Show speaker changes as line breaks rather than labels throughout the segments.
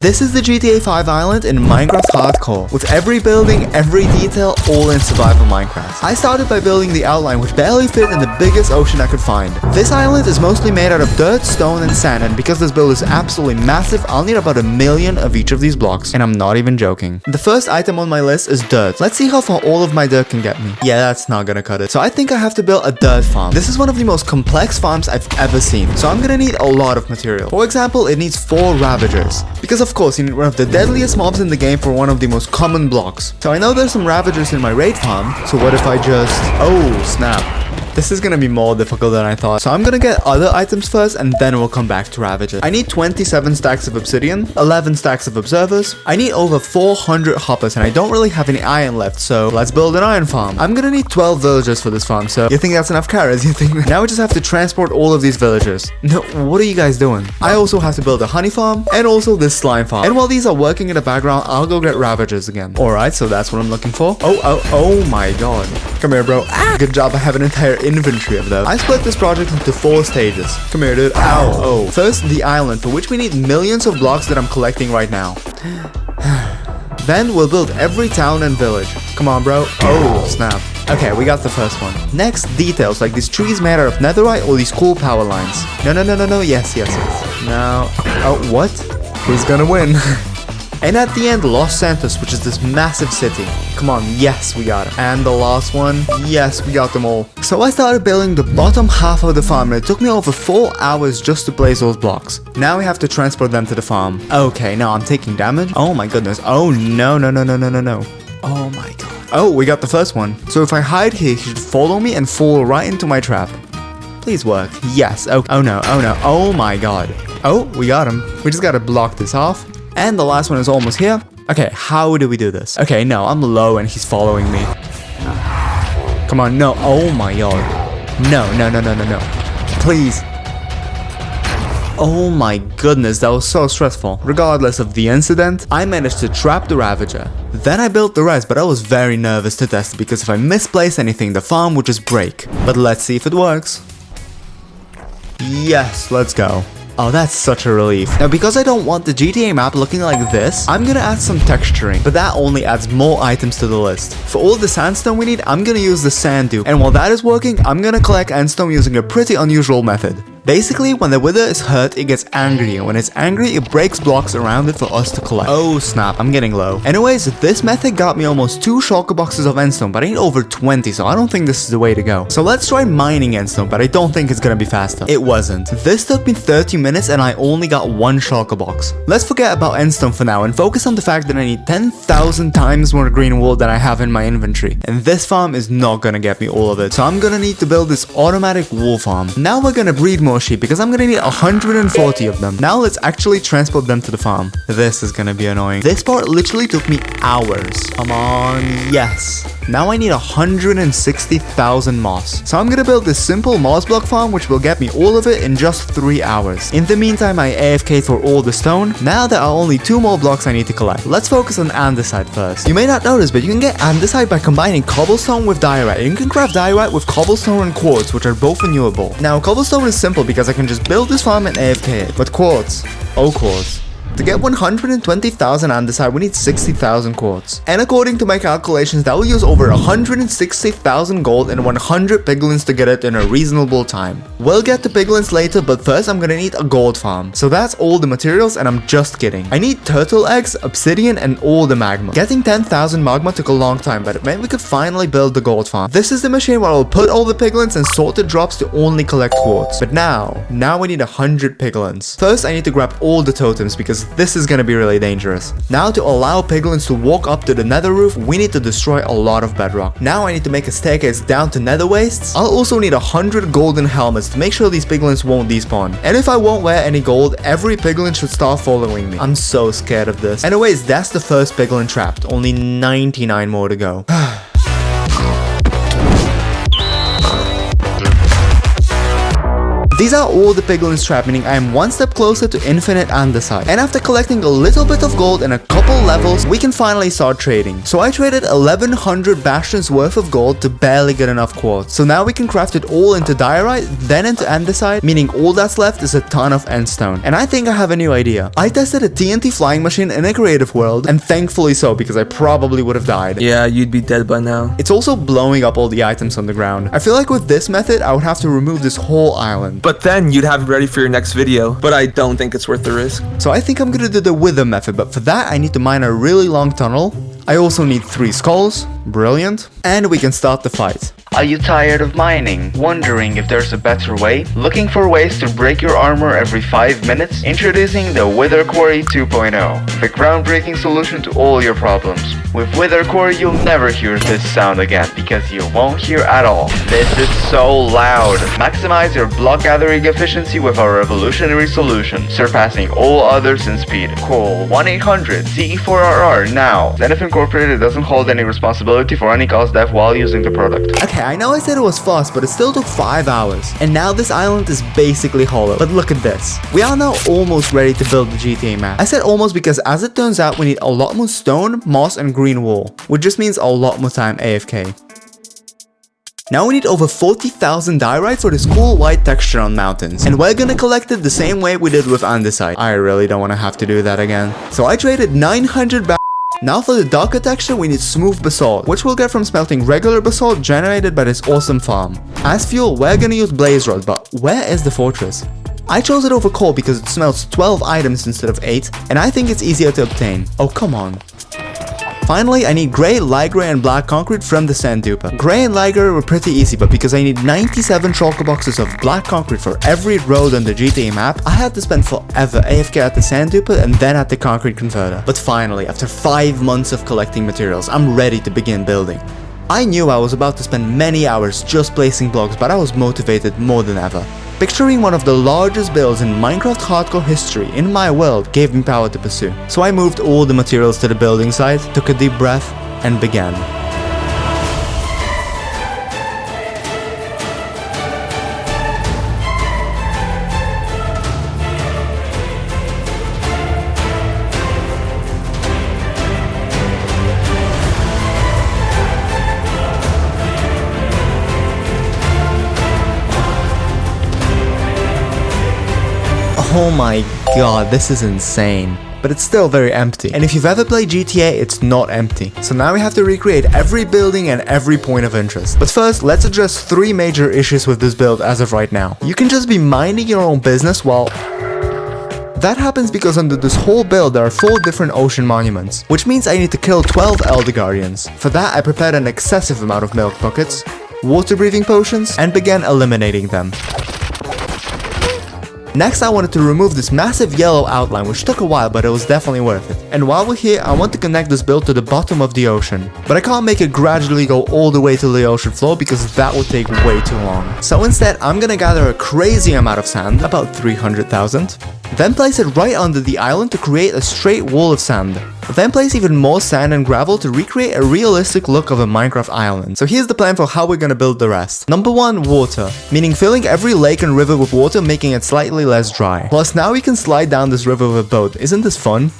This is the GTA 5 island in Minecraft Hardcore, with every building, every detail, all in survival Minecraft. I started by building the outline which barely fit in the biggest ocean I could find. This island is mostly made out of dirt, stone, and sand, and because this build is absolutely massive, I'll need about 1,000,000 of each of these blocks, and I'm not even joking. The first item on my list is dirt. Let's see how far all of my dirt can get me. Yeah, that's not gonna cut it. So I think I have to build a dirt farm. This is one of the most complex farms I've ever seen, so I'm gonna need a lot of material. For example, it needs 4 ravagers, because of course you need one of the deadliest mobs in the game for one of the most common blocks. So I know there's some ravagers in my raid farm, so what if I just... oh snap. This is gonna be more difficult than I thought. So I'm gonna get other items first and then we'll come back to ravagers. I need 27 stacks of obsidian, 11 stacks of observers. I need over 400 hoppers and I don't really have any iron left, so let's build an iron farm. I'm gonna need 12 villagers for this farm, so you think that's enough carrots? You think? Now we just have to transport all of these villagers. No, what are you guys doing? I also have to build a honey farm and also this slime farm. And while these are working in the background, I'll go get ravagers again. Alright, so that's what I'm looking for. Oh my god. Come here, bro. Ah! Good job, I have an entire inventory of them. I split this project into 4 stages. Come here, dude. Ow. Oh. First, the island, for which we need millions of blocks that I'm collecting right now. Then we'll build every town and village. Come on, bro. Oh, snap. Okay, we got the first one. Next, details, like these trees made out of netherite or these cool power lines. No. Yes. Now, oh, what? Who's gonna win? And at the end, Los Santos, which is this massive city. Come on, yes, we got it. And the last one, yes, we got them all. So I started building the bottom half of the farm, and it took me over 4 hours just to place those blocks. Now we have to transport them to the farm. Okay, now I'm taking damage. Oh my goodness. Oh no. Oh my god. Oh, we got the first one. So if I hide here, he should follow me and fall right into my trap. Please work. Yes. Oh no. Oh my god. Oh, we got him. We just gotta block this off. And the last one is almost here. Okay, how do we do this? Okay, no, I'm low and he's following me. Come on, no. Oh my god. No. Please. Oh my goodness, that was so stressful. Regardless of the incident, I managed to trap the Ravager. Then I built the rest, but I was very nervous to test it because if I misplace anything, the farm would just break. But let's see if it works. Yes, let's go. Oh, that's such a relief. Now, because I don't want the GTA map looking like this, I'm gonna add some texturing, but that only adds more items to the list. For all the sandstone we need, I'm gonna use the sand dupe, and while that is working, I'm gonna collect endstone using a pretty unusual method. Basically, when the wither is hurt, it gets angry, and when it's angry, it breaks blocks around it for us to collect. Oh snap, I'm getting low. Anyways, this method got me almost 2 shulker boxes of endstone, but I need over 20, so I don't think this is the way to go. So let's try mining endstone, but I don't think it's gonna be faster. It wasn't. This took me 30 minutes, and I only got 1 shulker box. Let's forget about endstone for now, and focus on the fact that I need 10,000 times more green wool than I have in my inventory. And this farm is not gonna get me all of it, so I'm gonna need to build this automatic wool farm. Now we're gonna breed more sheep because I'm gonna need 140 of them. Now let's actually transport them to the farm. This is gonna be annoying. This part literally took me hours. Come on, yes. Now I need 160,000 moss. So I'm gonna build this simple moss block farm which will get me all of it in just 3 hours. In the meantime, I AFK'd for all the stone. Now there are only 2 more blocks I need to collect. Let's focus on andesite first. You may not notice, but you can get andesite by combining cobblestone with diorite. You can craft diorite with cobblestone and quartz, which are both renewable. Now cobblestone is simple because I can just build this farm and AFK it. But quartz, oh quartz. To get 120,000 andesite, we need 60,000 quartz. And according to my calculations, that will use over 160,000 gold and 100 piglins to get it in a reasonable time. We'll get to piglins later, but first I'm gonna need a gold farm. So that's all the materials, and I'm just kidding. I need turtle eggs, obsidian, and all the magma. Getting 10,000 magma took a long time, but it meant we could finally build the gold farm. This is the machine where I'll put all the piglins and sort the drops to only collect quartz. But now we need 100 piglins. First, I need to grab all the totems because this is gonna be really dangerous. Now, to allow piglins to walk up to the nether roof, we need to destroy a lot of bedrock. Now I need to make a staircase down to nether wastes. I'll also need 100 golden helmets to make sure these piglins won't despawn. And if I won't wear any gold, every piglin should start following me. I'm so scared of this. Anyways, that's the first piglin trapped. Only 99 more to go. These are all the piglins trapped, meaning I am one step closer to infinite andesite. And after collecting a little bit of gold in a couple levels, we can finally start trading. So I traded 1100 bastions worth of gold to barely get enough quartz. So now we can craft it all into diorite, then into andesite, meaning all that's left is a ton of endstone. And I think I have a new idea. I tested a TNT flying machine in a creative world, and thankfully so, because I probably would have died.
Yeah, you'd be dead by now.
It's also blowing up all the items on the ground. I feel like with this method, I would have to remove this whole island.
But then you'd have it ready for your next video. But I don't think it's worth the risk.
So I think I'm gonna do the wither method, but for that I need to mine a really long tunnel. I also need 3 skulls, brilliant, and we can start the fight.
Are you tired of mining? Wondering if there's a better way? Looking for ways to break your armor every 5 minutes? Introducing the Wither Quarry 2.0, the groundbreaking solution to all your problems. With Wither Quarry you'll never hear this sound again, because you won't hear at all. This is so loud. Maximize your block gathering efficiency with our revolutionary solution, surpassing all others in speed. Call 1-800-CE4RR now. Zenith Incorporated doesn't hold any responsibility for any cause death while using the product.
Okay, I know I said it was fast, but it still took 5 hours. And now this island is basically hollow. But look at this. We are now almost ready to build the GTA map. I said almost because as it turns out, we need a lot more stone, moss, and green wool, which just means a lot more time AFK. Now we need over 40,000 diorite for this cool white texture on mountains. And we're gonna collect it the same way we did with andesite. I really don't want to have to do that again. So I traded 900 Now for the darker texture we need smooth basalt, which we'll get from smelting regular basalt generated by this awesome farm. As fuel we're gonna use blaze rod, but where is the fortress? I chose it over coal because it smelts 12 items instead of 8, and I think it's easier to obtain. Oh come on. Finally, I need grey, light grey, and black concrete from the sand duper. Grey and light grey were pretty easy, but because I need 97 shulker boxes of black concrete for every road on the GTA map, I had to spend forever AFK at the sand duper and then at the concrete converter. But finally, after 5 months of collecting materials, I'm ready to begin building. I knew I was about to spend many hours just placing blocks, but I was motivated more than ever. Picturing one of the largest builds in Minecraft hardcore history in my world gave me power to pursue. So I moved all the materials to the building site, took a deep breath, and began. Oh my god, this is insane. But it's still very empty. And if you've ever played GTA, it's not empty. So now we have to recreate every building and every point of interest. But first, let's address 3 major issues with this build as of right now. You can just be minding your own business while... That happens because under this whole build there are 4 different ocean monuments, which means I need to kill 12 Elder Guardians. For that I prepared an excessive amount of milk buckets, water breathing potions, and began eliminating them. Next I wanted to remove this massive yellow outline, which took a while, but it was definitely worth it. And while we're here, I want to connect this build to the bottom of the ocean. But I can't make it gradually go all the way to the ocean floor because that would take way too long. So instead, I'm gonna gather a crazy amount of sand, about 300,000. Then place it right under the island to create a straight wall of sand. Then place even more sand and gravel to recreate a realistic look of a Minecraft island. So here's the plan for how we're gonna build the rest. Number 1, water. Meaning filling every lake and river with water, making it slightly less dry. Plus now we can slide down this river with a boat. Isn't this fun?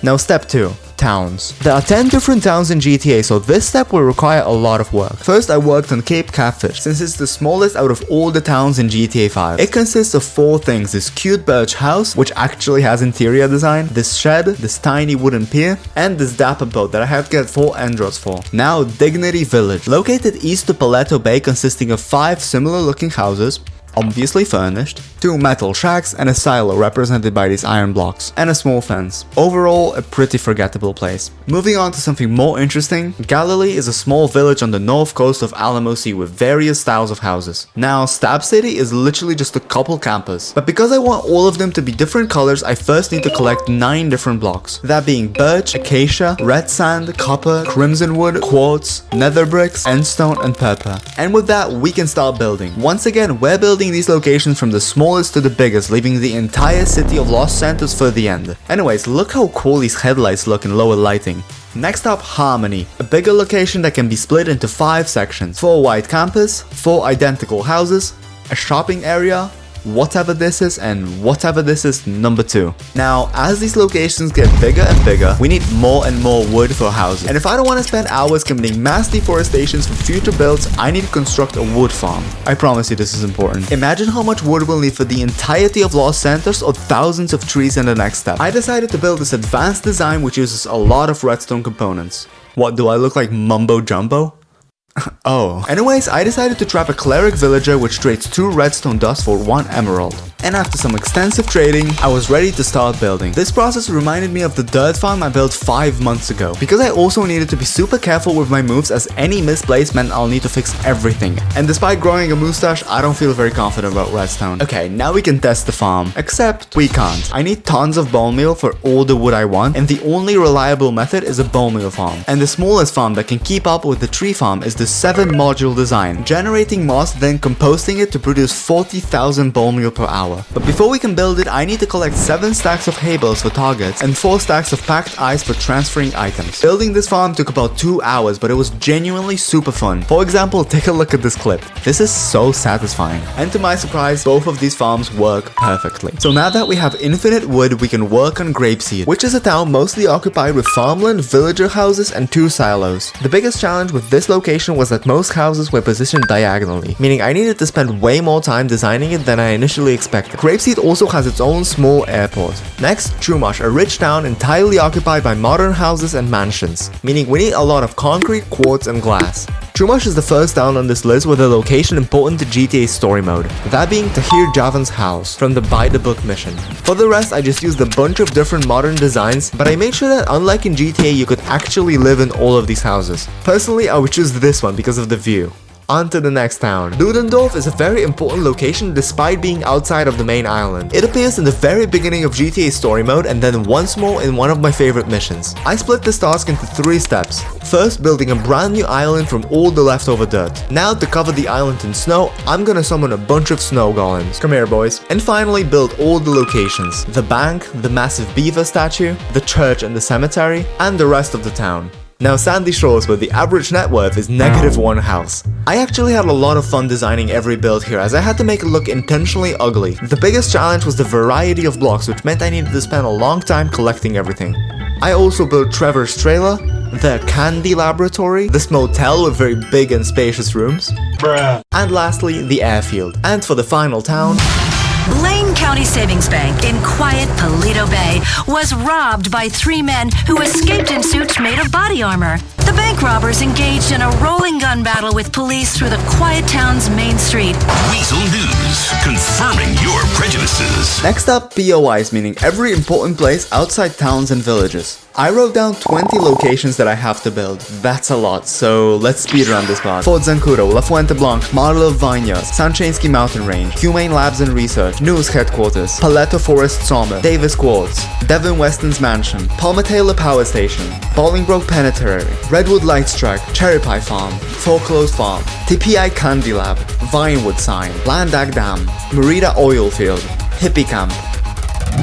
Now step 2. Towns. There are 10 different towns in GTA, so this step will require a lot of work. First I worked on Cape Catfish, since it's the smallest out of all the towns in GTA 5. It consists of 4 things: this cute birch house, which actually has interior design, this shed, this tiny wooden pier, and this dapper boat that I had to get 4 endrods for. Now Dignity Village, located east to Paleto Bay, consisting of 5 similar looking houses, obviously furnished, 2 metal shacks, and a silo represented by these iron blocks, and a small fence. Overall, a pretty forgettable place. Moving on to something more interesting, Galilee is a small village on the north coast of Alamo Sea with various styles of houses. Now, Stab City is literally just a couple campers, but because I want all of them to be different colors, I first need to collect 9 different blocks, that being birch, acacia, red sand, copper, crimson wood, quartz, nether bricks, endstone, and purple. And with that, we can start building. Once again, we're building these locations from the smallest to the biggest, leaving the entire city of Los Santos for the end. Anyways, look how cool these headlights look in lower lighting. Next up, Harmony, a bigger location that can be split into 5 sections. 4 white campers, 4 identical houses, a shopping area, whatever this is, and whatever this is number 2. Now, as these locations get bigger and bigger, we need more and more wood for houses. And if I don't want to spend hours committing mass deforestations for future builds, I need to construct a wood farm. I promise you this is important. Imagine how much wood we'll need for the entirety of Los Santos or thousands of trees in the next step. I decided to build this advanced design which uses a lot of redstone components. What, do I look like MumboJumbo? Oh. Anyways, I decided to trap a cleric villager which trades 2 redstone dust for 1 emerald. And after some extensive trading, I was ready to start building. This process reminded me of the dirt farm I built 5 months ago, because I also needed to be super careful with my moves as any misplace meant I'll need to fix everything. And despite growing a mustache, I don't feel very confident about redstone. Okay, now we can test the farm. Except, we can't. I need tons of bone meal for all the wood I want, and the only reliable method is a bone meal farm. And the smallest farm that can keep up with the tree farm is the 7-module design, generating moss then composting it to produce 40,000 bone meal per hour. But before we can build it, I need to collect 7 stacks of hay bales for targets and 4 stacks of packed ice for transferring items. Building this farm took about 2 hours, but it was genuinely super fun. For example, take a look at this clip. This is so satisfying. And to my surprise, both of these farms work perfectly. So now that we have infinite wood, we can work on Grapeseed, which is a town mostly occupied with farmland, villager houses, and 2 silos. The biggest challenge with this location was that most houses were positioned diagonally, meaning I needed to spend way more time designing it than I initially expected. Grapeseed also has its own small airport. Next, Chumash, a rich town entirely occupied by modern houses and mansions, meaning we need a lot of concrete, quartz, and glass. Chumash is the first town on this list with a location important to GTA's story mode, that being Tahir Javan's house from the Buy the Book mission. For the rest, I just used a bunch of different modern designs, but I made sure that unlike in GTA, you could actually live in all of these houses. Personally, I would choose this one because of the view. On to the next town. Ludendorff is a very important location despite being outside of the main island. It appears in the very beginning of GTA story mode and then once more in one of my favorite missions. I split this task into 3 steps. First, building a brand new island from all the leftover dirt. Now, to cover the island in snow, I'm gonna summon a bunch of snow golems. Come here, boys. And finally, build all the locations. The bank, the massive beaver statue, the church and the cemetery, and the rest of the town. Now, Sandy Shores, where the average net worth is -1 house. I actually had a lot of fun designing every build here as I had to make it look intentionally ugly. The biggest challenge was the variety of blocks, which meant I needed to spend a long time collecting everything. I also built Trevor's trailer, the candy laboratory, this motel with very big and spacious rooms, and lastly, the airfield. And for the final town,
Blaine County Savings Bank in quiet Paleto Bay was robbed by 3 men who escaped in suits made of body armor. The bank robbers engaged in a rolling gun battle with police through the quiet town's main street.
Weasel News, confirming your prejudices.
Next up, POIs, meaning every important place outside towns and villages. I wrote down 20 locations that I have to build. That's a lot, so let's speedrun this part. Fort Zancudo, La Fuente Blanca, Model of Vineyards, Sanchansky Mountain Range, Humane Labs and Research, News Headquarters, Paleto Forest Sawmill, Davis Quartz, Devin Weston's Mansion, Palmataylor Power Station, Bolingbroke Penitentiary, Redwood Lights Track, Cherry Pie Farm, Foreclosed Farm, TPI Candy Lab, Vinewood Sign, Landag Dam, Merida Oil Field, Hippie Camp.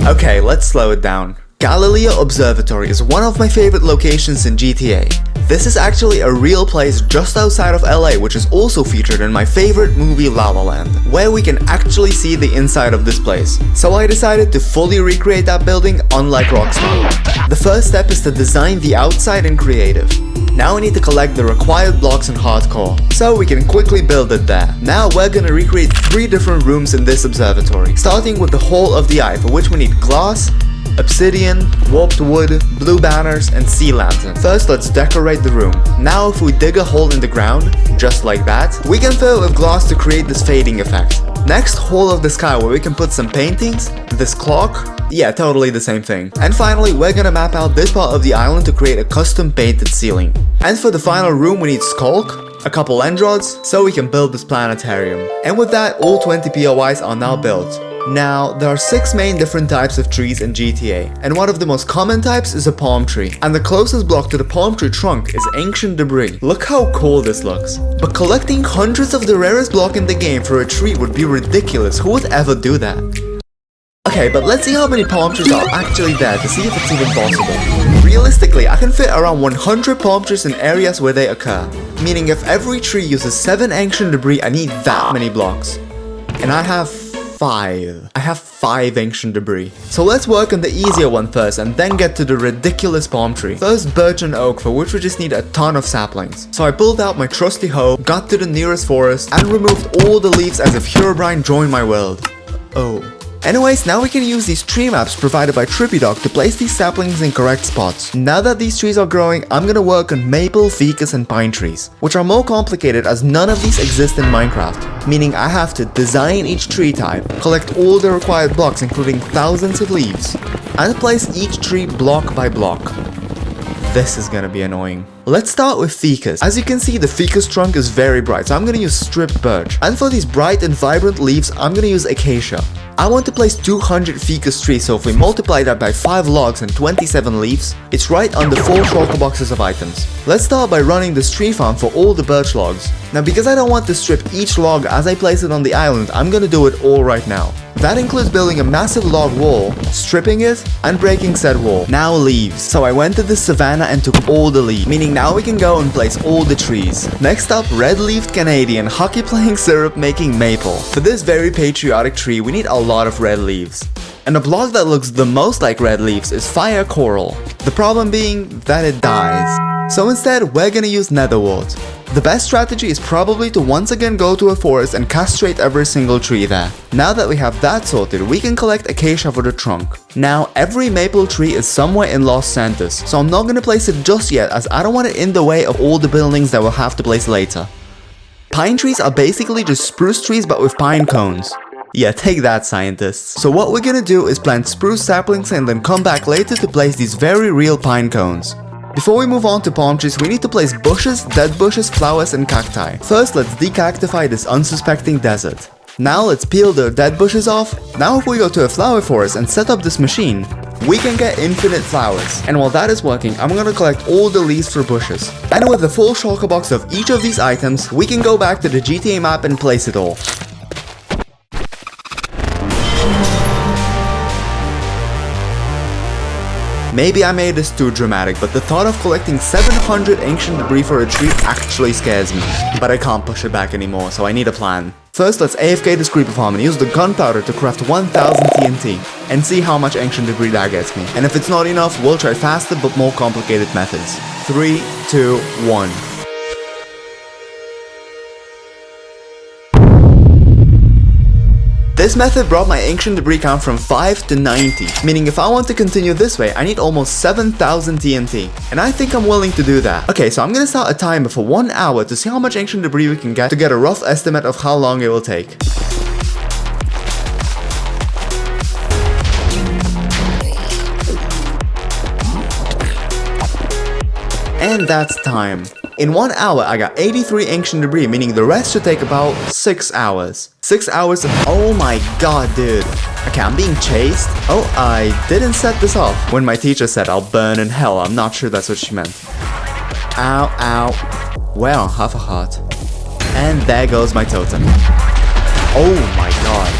Okay, let's slow it down. Galileo Observatory is one of my favorite locations in GTA. This is actually a real place just outside of LA, which is also featured in my favorite movie La La Land, where we can actually see the inside of this place. So I decided to fully recreate that building unlike Rockstar. The first step is to design the outside in creative. Now we need to collect the required blocks in Hardcore, so we can quickly build it there. Now we're gonna recreate 3 different rooms in this observatory, starting with the Hall of the Eye, for which we need glass, obsidian, warped wood, blue banners, and sea lantern. First, let's decorate the room. Now if we dig a hole in the ground, just like that, we can fill it with glass to create this fading effect. Next, Hall of the Sky, where we can put some paintings, this clock, yeah, totally the same thing. And finally, we're gonna map out this part of the island to create a custom painted ceiling. And for the final room, we need Skulk, a couple end rods, so we can build this planetarium. And with that, all 20 POIs are now built. Now, there are 6 main different types of trees in GTA, and one of the most common types is a palm tree, and the closest block to the palm tree trunk is ancient debris. Look how cool this looks. But collecting hundreds of the rarest block in the game for a tree would be ridiculous. Who would ever do that? Okay, but let's see how many palm trees are actually there to see if it's even possible. Realistically, I can fit around 100 palm trees in areas where they occur, meaning if every tree uses 7 ancient debris, I need that many blocks. And I have 5. I have 5 ancient debris. So let's work on the easier one first and then get to the ridiculous palm tree. First, birch and oak, for which we just need a ton of saplings. So I pulled out my trusty hoe, got to the nearest forest, and removed all the leaves as if Herobrine joined my world. Oh. Anyways, now we can use these tree maps provided by TrippyDog to place these saplings in correct spots. Now that these trees are growing, I'm gonna work on maple, ficus, and pine trees, which are more complicated as none of these exist in Minecraft, meaning I have to design each tree type, collect all the required blocks including thousands of leaves, and place each tree block by block. This is gonna be annoying. Let's start with ficus. As you can see, the ficus trunk is very bright, so I'm gonna use stripped birch. And for these bright and vibrant leaves, I'm gonna use acacia. I want to place 200 ficus trees, so if we multiply that by 5 logs and 27 leaves, it's right under 4 shulker boxes of items. Let's start by running this tree farm for all the birch logs. Now because I don't want to strip each log as I place it on the island, I'm gonna do it all right now. That includes building a massive log wall, stripping it, and breaking said wall. Now leaves. So I went to the savannah and took all the leaves, meaning now we can go and place all the trees. Next up, red-leafed Canadian, hockey-playing syrup making maple. For this very patriotic tree, we need a lot of red leaves. And a block that looks the most like red leaves is fire coral. The problem being that it dies. So instead, we're gonna use netherwort. The best strategy is probably to once again go to a forest and castrate every single tree there. Now that we have that sorted, we can collect acacia for the trunk. Now, every maple tree is somewhere in Los Santos, so I'm not gonna place it just yet as I don't want it in the way of all the buildings that we'll have to place later. Pine trees are basically just spruce trees but with pine cones. Yeah, take that, scientists. So what we're gonna do is plant spruce saplings and then come back later to place these very real pine cones. Before we move on to palm trees, we need to place bushes, dead bushes, flowers, and cacti. First, let's decactify this unsuspecting desert. Now let's peel the dead bushes off. Now if we go to a flower forest and set up this machine, we can get infinite flowers. And while that is working, I'm gonna collect all the leaves for bushes. And with a full shulker box of each of these items, we can go back to the GTA map and place it all. Maybe I made this too dramatic, but the thought of collecting 700 ancient debris for a tree actually scares me. But I can't push it back anymore, so I need a plan. First, let's AFK this creeper farm and use the gunpowder to craft 1000 TNT, and see how much ancient debris that gets me. And if it's not enough, we'll try faster but more complicated methods. 3, 2, 1. This method brought my ancient debris count from 5 to 90, meaning if I want to continue this way, I need almost 7000 TNT, and I think I'm willing to do that. Okay, so I'm gonna start a timer for 1 hour to see how much ancient debris we can get to get a rough estimate of how long it will take. And that's time. In 1 hour, I got 83 ancient debris, meaning the rest should take about 6 hours. 6 hours of— oh my god, dude. Okay, I'm being chased. Oh, I didn't set this off. When my teacher said I'll burn in hell, I'm not sure that's what she meant. Ow, ow. Well, half a heart. And there goes my totem. Oh my god.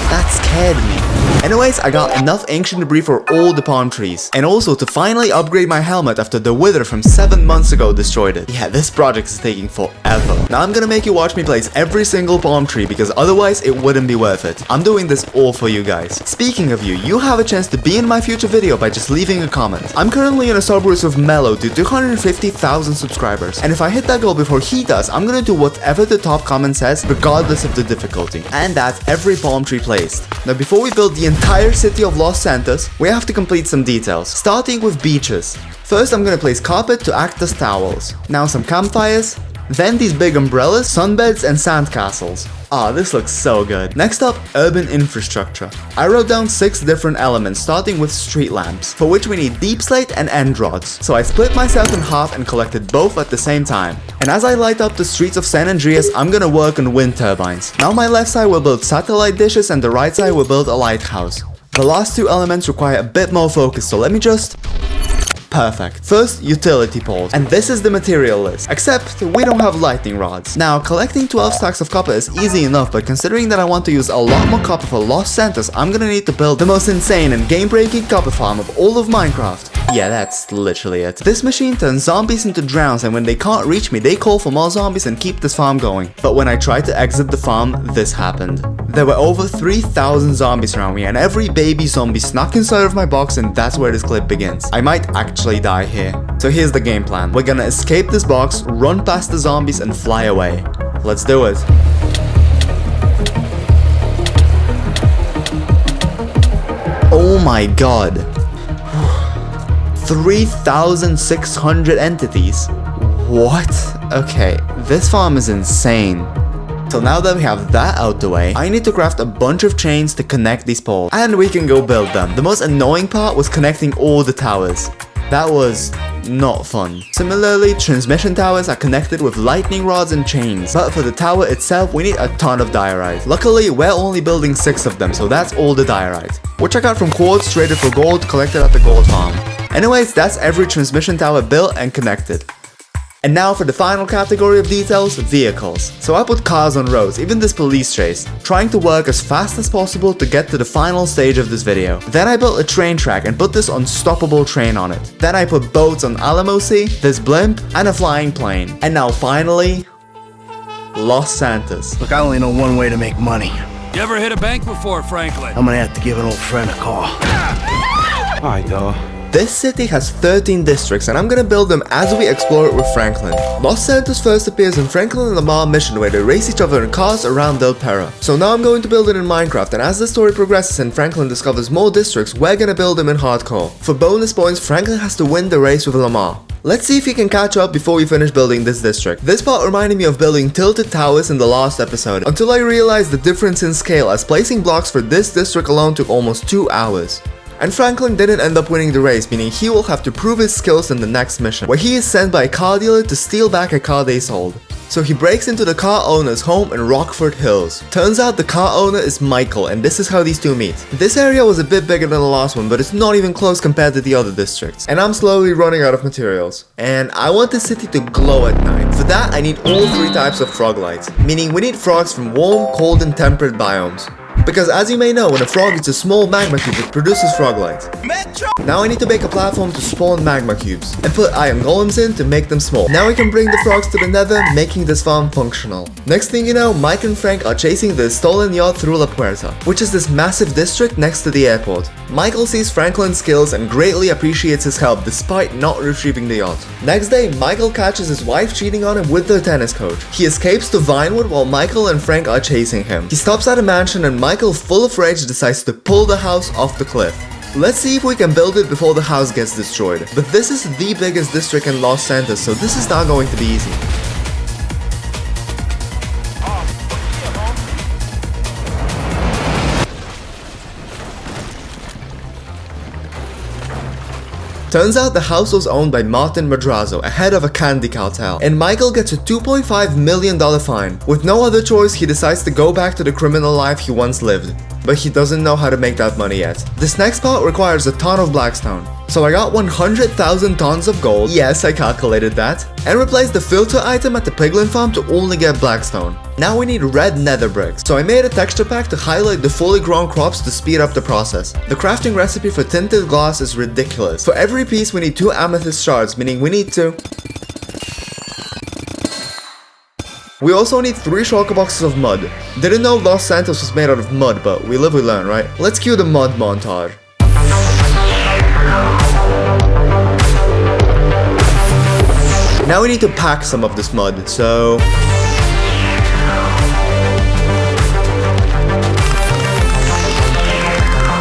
That scared me. Anyways, I got enough ancient debris for all the palm trees. And also to finally upgrade my helmet after the wither from 7 months ago destroyed it. Yeah, this project is taking forever. Now I'm gonna make you watch me place every single palm tree because otherwise it wouldn't be worth it. I'm doing this all for you guys. Speaking of you, you have a chance to be in my future video by just leaving a comment. I'm currently in a sub race with Mello to 250,000 subscribers. And if I hit that goal before he does, I'm gonna do whatever the top comment says regardless of the difficulty. And that's every palm tree placed. Now before we build the entire city of Los Santos, we have to complete some details, starting with beaches. First I'm gonna place carpet to act as towels, now some campfires, then these big umbrellas, sunbeds and sandcastles. Ah, this looks so good. Next up, urban infrastructure. I wrote down 6 different elements starting with street lamps, for which we need deep slate and end rods. So I split myself in half and collected both at the same time. And as I light up the streets of San Andreas, I'm gonna work on wind turbines. Now my left side will build satellite dishes and the right side will build a lighthouse. The last 2 elements require a bit more focus, so let me just Perfect. First, utility poles. And this is the material list. Except, we don't have lightning rods. Now, collecting 12 stacks of copper is easy enough, but considering that I want to use a lot more copper for Los Santos, I'm gonna need to build the most insane and game-breaking copper farm of all of Minecraft. Yeah, that's literally it. This machine turns zombies into drowns, and when they can't reach me, they call for more zombies and keep this farm going. But when I tried to exit the farm, this happened. There were over 3,000 zombies around me, and every baby zombie snuck inside of my box, and that's where this clip begins. I might actually die here. So here's the game plan. We're gonna escape this box, run past the zombies, and fly away. Let's do it. Oh my god. 3,600 entities. What? Okay, this farm is insane. So now that we have that out the way, I need to craft a bunch of chains to connect these poles. And we can go build them. The most annoying part was connecting all the towers. That was not fun. Similarly, transmission towers are connected with lightning rods and chains. But for the tower itself, we need a ton of diorite. Luckily, we're only building 6 of them, so that's all the diorite, which I got from quartz traded for gold collected at the gold farm. Anyways, that's every transmission tower built and connected. And now for the final category of details, vehicles. So I put cars on roads, even this police chase, trying to work as fast as possible to get to the final stage of this video. Then I built a train track and put this unstoppable train on it. Then I put boats on Alamo Sea, this blimp, and a flying plane. And now finally, Los Santos.
Look, I only know one way to make money.
You ever hit a bank before, Franklin?
I'm gonna have to give an old friend a call. Alright, dawg.
This city has 13 districts, and I'm gonna build them as we explore it with Franklin. Los Santos first appears in Franklin and Lamar mission where they race each other in cars around Del Perro. So now I'm going to build it in Minecraft, and as the story progresses and Franklin discovers more districts, we're gonna build them in Hardcore. For bonus points, Franklin has to win the race with Lamar. Let's see if he can catch up before we finish building this district. This part reminded me of building tilted towers in the last episode, until I realized the difference in scale, as placing blocks for this district alone took almost 2 hours. And Franklin didn't end up winning the race, meaning he will have to prove his skills in the next mission, where he is sent by a car dealer to steal back a car they sold. So he breaks into the car owner's home in Rockford Hills. Turns out the car owner is Michael, and this is how these two meet. This area was a bit bigger than the last one, but it's not even close compared to the other districts. And I'm slowly running out of materials. And I want the city to glow at night. For that, I need all 3 types of frog lights, meaning we need frogs from warm, cold, and temperate biomes. Because as you may know, when a frog eats a small magma cube, it produces frog light. Now I need to make a platform to spawn magma cubes, and put iron golems in to make them small. Now we can bring the frogs to the nether, making this farm functional. Next thing you know, Mike and Frank are chasing the stolen yacht through La Puerta, which is this massive district next to the airport. Michael sees Franklin's skills and greatly appreciates his help despite not retrieving the yacht. Next day, Michael catches his wife cheating on him with their tennis coach. He escapes to Vinewood while Michael and Frank are chasing him. He stops at a mansion and Michael, full of rage, decides to pull the house off the cliff. Let's see if we can build it before the house gets destroyed. But this is the biggest district in Los Santos, so this is not going to be easy. Turns out the house was owned by Martin Madrazo, a head of a candy cartel, and Michael gets a $2.5 million fine. With no other choice, he decides to go back to the criminal life he once lived. But he doesn't know how to make that money yet. This next part requires a ton of blackstone. So I got 100,000 tons of gold, yes, I calculated that, and replaced the filter item at the piglin farm to only get blackstone. Now we need red nether bricks, so I made a texture pack to highlight the fully grown crops to speed up the process. The crafting recipe for tinted glass is ridiculous. For every piece we need 2 amethyst shards, meaning we need 2. We also need 3 shulker boxes of mud. Didn't know Los Santos was made out of mud, but we live we learn, right? Let's cue the mud montage. Now we need to pack some of this mud, so...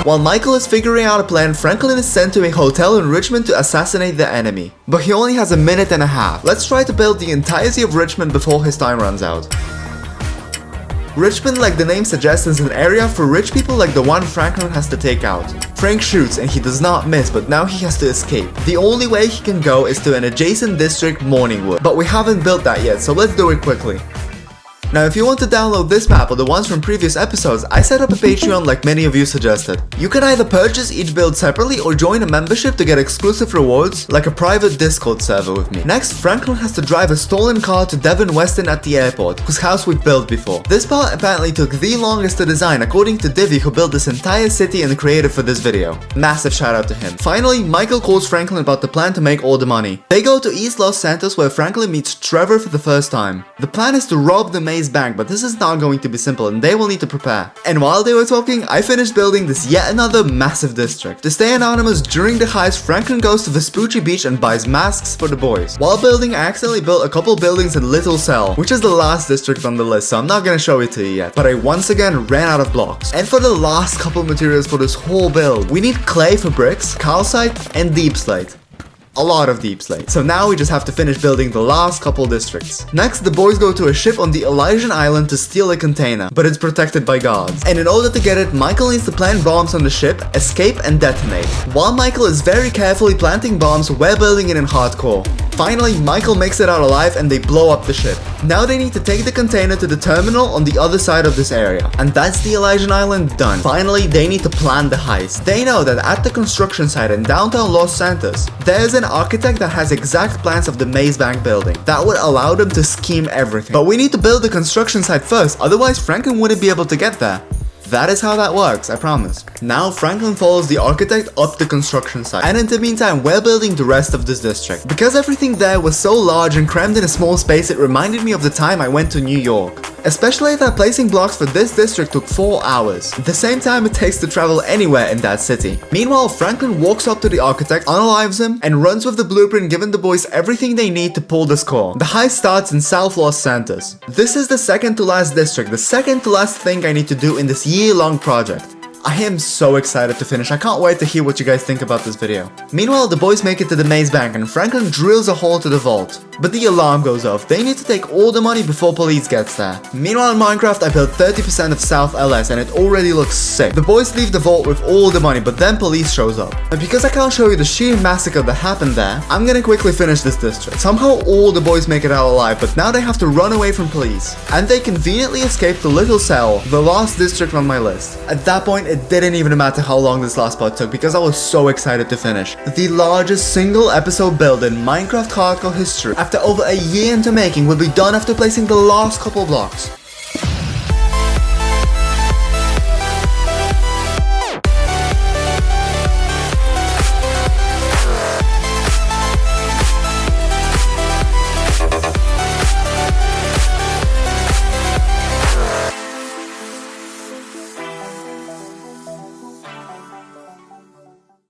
While Michael is figuring out a plan, Franklin is sent to a hotel in Richmond to assassinate the enemy. But he only has a minute and a half. Let's try to build the entirety of Richmond before his time runs out. Richmond, like the name suggests, is an area for rich people like the one Franklin has to take out. Frank shoots and he does not miss, but now he has to escape. The only way he can go is to an adjacent district, Morningwood. But we haven't built that yet, so let's do it quickly. Now if you want to download this map or the ones from previous episodes, I set up a Patreon like many of you suggested. You can either purchase each build separately or join a membership to get exclusive rewards like a private Discord server with me. Next, Franklin has to drive a stolen car to Devon Weston at the airport, whose house we've built before. This part apparently took the longest to design according to Divi, who built this entire city and the creator for this video. Massive shout out to him. Finally, Michael calls Franklin about the plan to make all the money. They go to East Los Santos where Franklin meets Trevor for the first time. The plan is to rob the maze bank, but this is not going to be simple and they will need to prepare. And while they were talking, I finished building this yet another massive district. To stay anonymous during the heist, Franklin goes to Vespucci Beach and buys masks for the boys. While building, I accidentally built a couple buildings in Little Cell, which is the last district on the list, so I'm not gonna show it to you yet. But I once again ran out of blocks. And for the last couple materials for this whole build, we need clay for bricks, calcite, and deep slate. A lot of deep slate. So now we just have to finish building the last couple districts. Next, the boys go to a ship on the Elysian Island to steal a container, but it's protected by guards. And in order to get it, Michael needs to plant bombs on the ship, escape, and detonate. While Michael is very carefully planting bombs, we're building it in hardcore. Finally, Michael makes it out alive and they blow up the ship. Now they need to take the container to the terminal on the other side of this area. And that's the Elysian Island done. Finally, they need to plan the heist. They know that at the construction site in downtown Los Santos, there's an architect that has exact plans of the maze bank building. That would allow them to scheme everything. But we need to build the construction site first, otherwise Franklin wouldn't be able to get there. That is how that works, I promise. Now Franklin follows the architect up the construction site, and in the meantime we're building the rest of this district. Because everything there was so large and crammed in a small space, it reminded me of the time I went to New York. Especially that placing blocks for this district took 4 hours, the same time it takes to travel anywhere in that city. Meanwhile, Franklin walks up to the architect, unalives him, and runs with the blueprint, giving the boys everything they need to pull the score. The heist starts in South Los Santos. This is the second to last district, the second to last thing I need to do in this year-long project. I am so excited to finish. I can't wait to hear what you guys think about this video. Meanwhile, the boys make it to the maze bank and Franklin drills a hole to the vault. But the alarm goes off. They need to take all the money before police gets there. Meanwhile in Minecraft, I built 30% of South LS and it already looks sick. The boys leave the vault with all the money, but then police shows up. And because I can't show you the sheer massacre that happened there, I'm gonna quickly finish this district. Somehow all the boys make it out alive, but now they have to run away from police. And they conveniently escape to Little Cell, the last district on my list. At that point, it didn't even matter how long this last part took because I was so excited to finish. The largest single episode build in Minecraft hardcore history, after over a year into making, will be done after placing the last couple blocks.